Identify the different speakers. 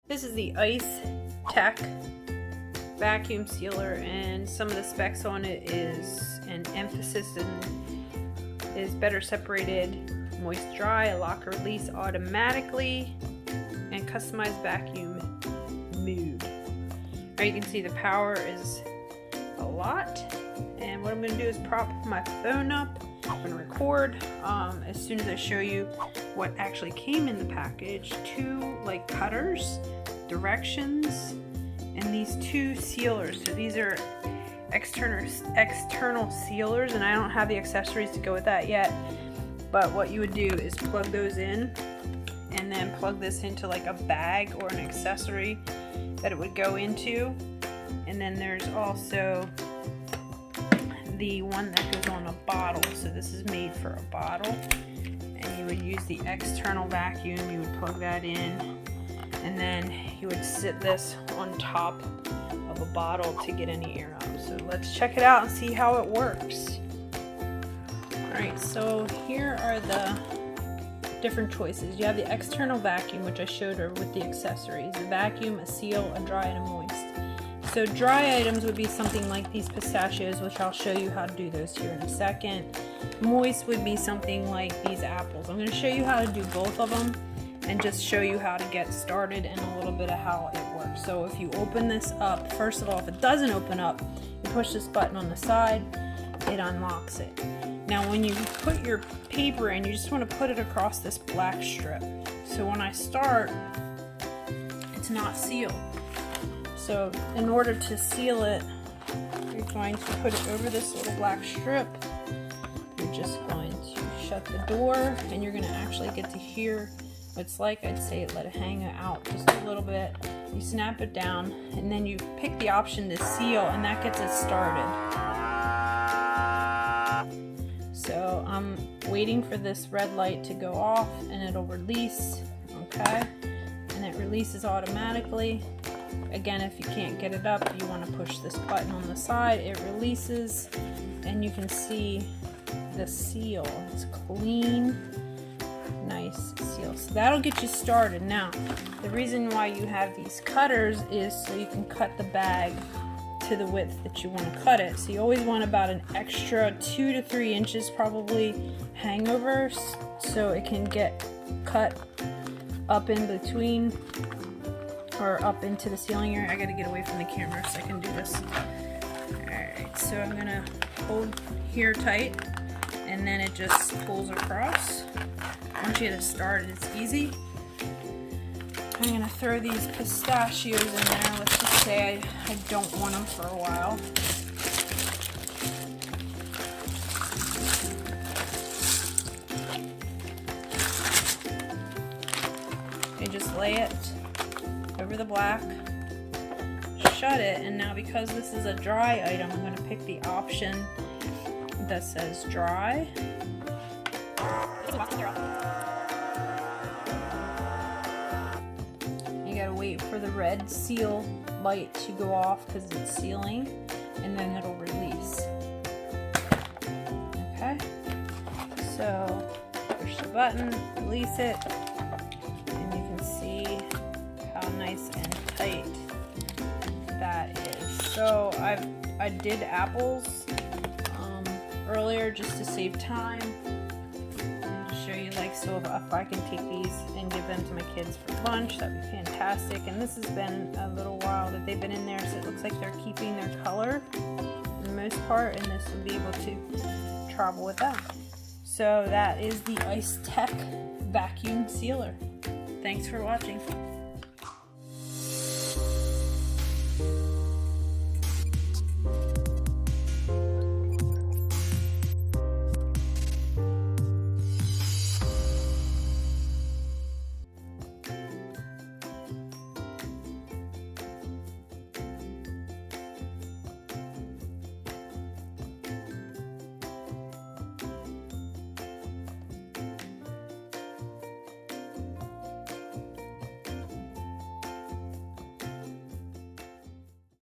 Speaker 1: This is the ICETEK vacuum sealer, and some of the specs on it is an emphasis is better separated moist dry, lock or release automatically, and customized vacuum mood. Alright, you can see the power is a lot, and what I'm going to do is prop my phone up. I'm going to record as soon as I show you what actually came in the package. Two cutters, directions, and these two sealers. So these are external sealers, and I don't have the accessories to go with that yet. But what you would do is plug those in, and then plug this into like a bag or an accessory that it would go into. And then there's also the one that goes on a bottle. So this is made for a bottle, and you would use the external vacuum. You would plug that in, and then you would sit this on top of a bottle to get any air out. So let's check it out and see how it works. Alright, so here are the different choices. You have the external vacuum, which I showed her with the accessories. A vacuum, a seal, a dry, and a moist. So dry items would be something like these pistachios, which I'll show you how to do those here in a second. Moist would be something like these apples. I'm going to show you how to do both of them and just show you how to get started and a little bit of how it works. So if you open this up, first of all, if it doesn't open up, you push this button on the side, it unlocks it. Now when you put your paper in, you just want to put it across this black strip. So when I start, it's not sealed. So in order to seal it, you're going to put it over this little black strip. You're just going to shut the door, and you're going to actually get to hear what it's like. I'd say let it hang out just a little bit. You snap it down, and then you pick the option to seal, and that gets it started. So I'm waiting for this red light to go off, and it'll release, okay? And it releases automatically. Again, if you can't get it up, you want to push this button on the side. It releases, and you can see the seal. It's clean, nice seal. So that'll get you started. Now, the reason why you have these cutters is so you can cut the bag to the width that you want to cut it. So you always want about an extra 2 to 3 inches probably hangover, so it can get cut up in between or up into the ceiling area. I gotta get away from the camera so I can do this. Alright, so I'm gonna hold here tight, and then it just pulls across. Once you get it started, it's easy. I'm gonna throw these pistachios in there. Let's just say I don't want them for a while. You just lay it over the black, shut it, and now because this is a dry item, I'm going to pick the option that says dry. You gotta wait for the red seal light to go off because it's sealing, and then it'll release. Okay, so push the button, release it, and you can see how nice and tight that is. So I did apples earlier just to save time and to show you, so if I can take these and give them to my kids for lunch, that'd be fantastic. And this has been a little while that they've been in there, so it looks like they're keeping their color for the most part, and this will be able to travel with that. So that is the ICETEK vacuum sealer. Thanks for watching.